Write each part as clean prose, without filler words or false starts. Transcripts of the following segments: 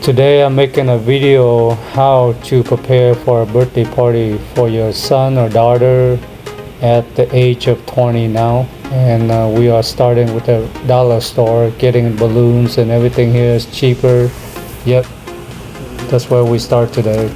Today I'm making a video how to prepare for a birthday party for your son or daughter at the age of 20 now. And we are starting with the dollar store, getting balloons and everything here is cheaper. Yep, that's where we start today.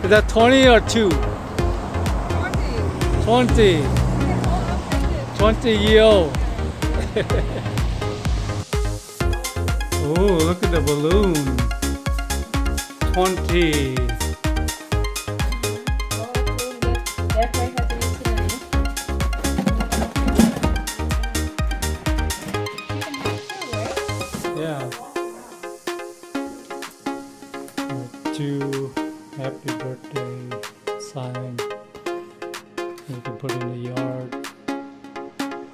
Is that 20 or 2? 20. 20-year-old. Oh, look at the balloon. 20. Yeah. To happy birthday sign. You can put in the yard.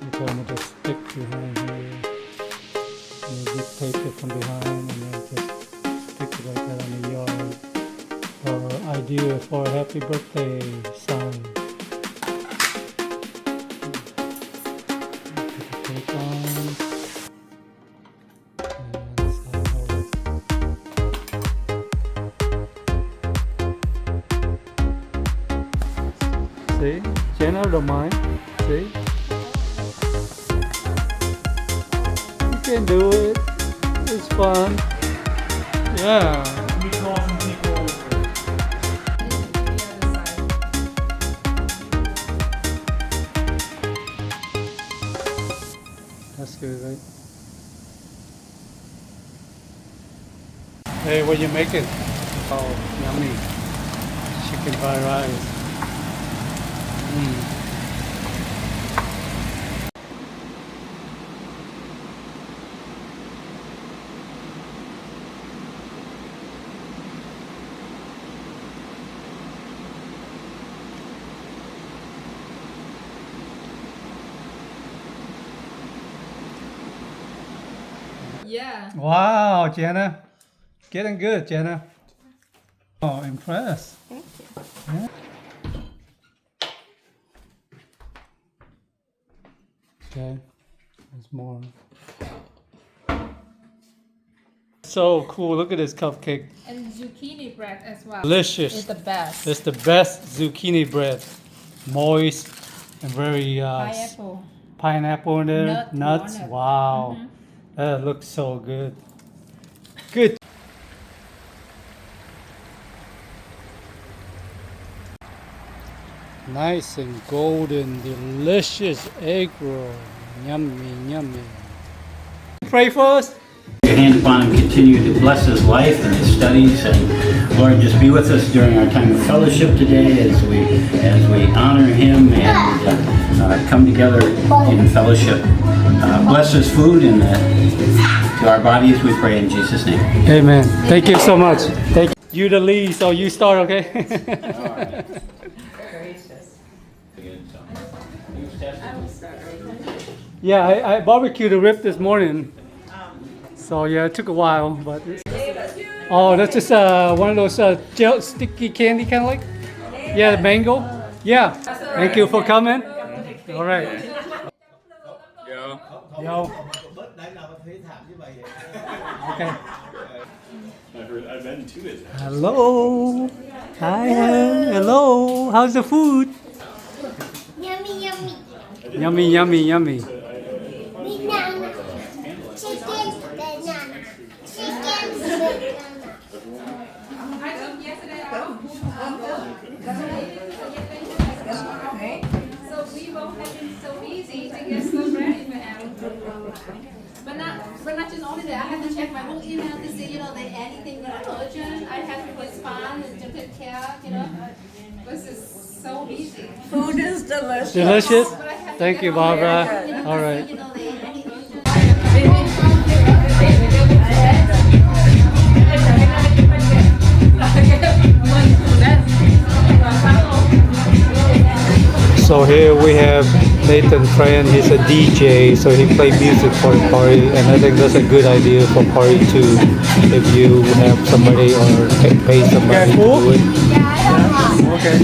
You can just stick behind here. You just tape it from behind and then just stick it like that on the yard. Or idea for a happy birthday sign. Put the tape on. See? Jenna don't mind. See? You can do it. It's fun. Yeah. We call some people. That's good, right? Hey, what you making? Oh, yummy. Chicken fried rice. Yeah. Wow, Jenna. Getting good, Jenna. Oh, impressed. Thank you. Yeah. Okay, there's more. So cool, look at this cupcake. And zucchini bread as well. Delicious. It's the best. It's the best zucchini bread. Moist and very pineapple in there. Nuts. Wow. That looks so good. Good. Nice and golden, delicious egg roll. Yummy, yummy. Pray for us. Your hand upon him, continue to bless his life and his studies, and Lord, just be with us during our time of fellowship today as we honor him and come together in fellowship. Bless his food and to our bodies, we pray in Jesus' name. Amen. Thank you so much. Thank you. You the lead, so you start, okay? Yeah, I barbecued a rib this morning. So yeah, it took a while, but oh, that's just one of those gel sticky candy kind of like. Yeah, mango. Yeah. Thank you for coming. All right. Yo. Okay. I've been to it. Hello. Hi. Hello. How's the food? Yummy, yummy. Yummy, yummy, yummy. Banana. Chicken, banana. Chicken, banana. So we both have been so busy to get stuff ready for him. But not just only that, I have to check my own email to see, that anything that urgent, I have to respond and to take care, This is so easy. Food is delicious. Delicious? Thank you, Barbara. All right. So here we have Nathan's friend. He's a DJ, so he play music for the party, and I think that's a good idea for party too. If you have somebody or pay somebody to do it. Okay.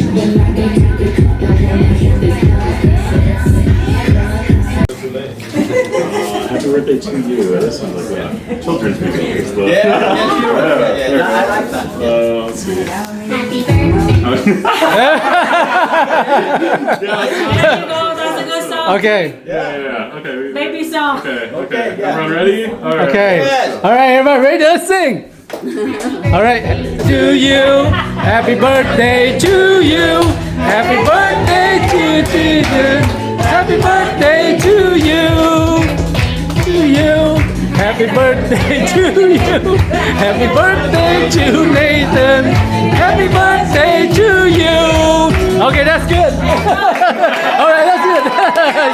Happy birthday to you. That sounds like a children's movie. But Yeah, you're right. Yeah, I like that. let's see. Happy birthday. That's a good song. Okay. Yeah. Okay. Baby song. Okay. Okay, yeah. Everyone ready? All right. Okay. Yes. All right, everybody ready? Let's sing. All right. To you, happy birthday to you. Happy birthday to you. Happy birthday to you. To you. Happy birthday to you. Happy birthday to Nathan. Happy birthday to you. Okay, that's good. All right, that's good.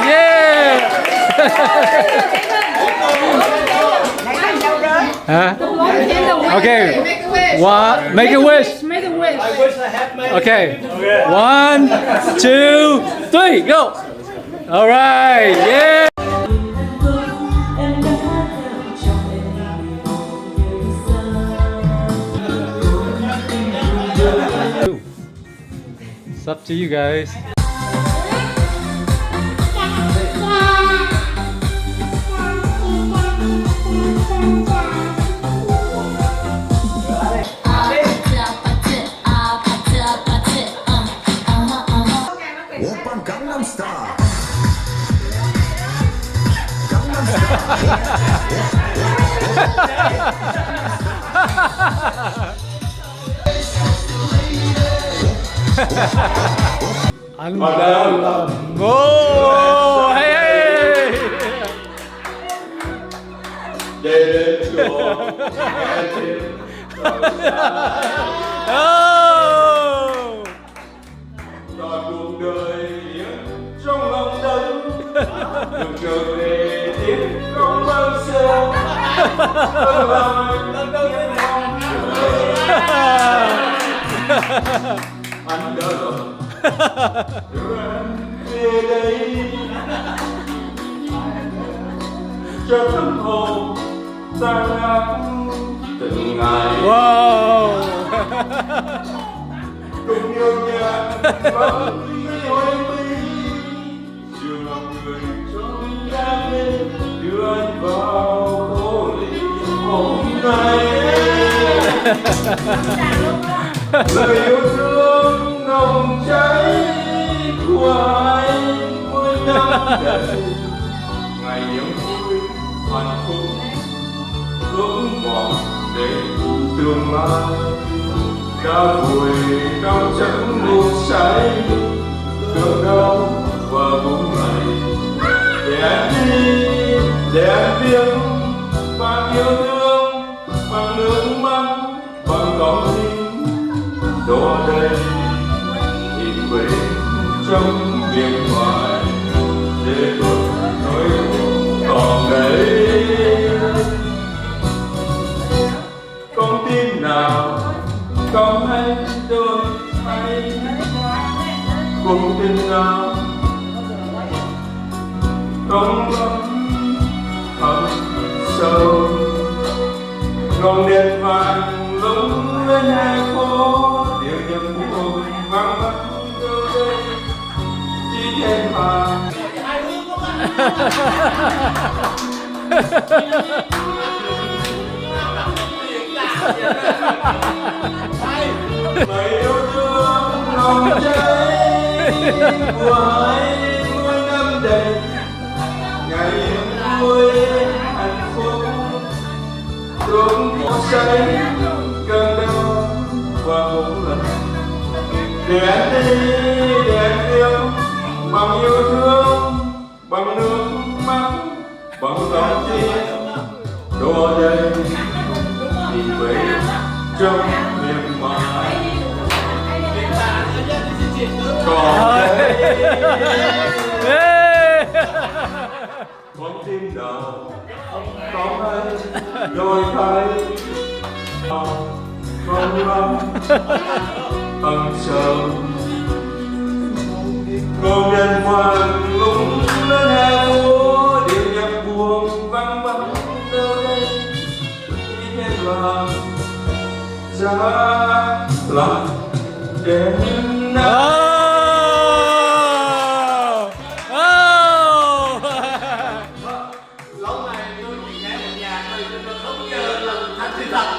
Yeah. Huh? Okay. Make a wish. One, make a wish. Make a wish. I wish I had my. Okay. 1, 2, 3, go. All right. Yeah. It's up to you guys. 오빤 강남스타일 안달람. 오, hey, hey. Oh. Cuộc đời trong lòng đất được trở về tiếng không bao giờ lần đầu tiên mong anh đã đưa em về đây cho tâm hồn ta ngắm từng ngày Wow. cùng yêu nhà vẫn hối mi chiều lòng người trong đam mê đưa anh vào khổ ly hôm nay lời yêu thương nồng cháy của anh mỗi năm đầy ngày niềm vui hạnh phúc ước mong đến tương lai đã vùi trong chẳng ngủ say thương đau và vùng này để anh đi để anh biết bằng yêu thương bằng nước mắt bằng con tim đổ đầy nhìn về trong miền ngoài để tôi nỗi còn đây con tim nào không hay đôi hay cùng tình nào không lắm thầm sâu ngọn đèn vàng lung lên hai phố điều nhật buồn vắng vắng đâu đây chỉ thêm vàng Mày yêu thương lòng cháy của anh mỗi năm đầy ngày vui hạnh phúc thương say cơn đau và một lần để anh đi để anh yêu bằng yêu thương bằng nước mắt bằng con tim đổ đầy nhìn về trong miền mài còn đây con tim nào có hay đôi thấy không lắm bằng sầu con đèn vàng lung lên hè phố điệu nhạc buồn vang vẳng đâu đây đi thêm là giá để nắng. Lâu ngày tôi chỉ nghe một nhạc này tôi không nhớ là anh thì thật.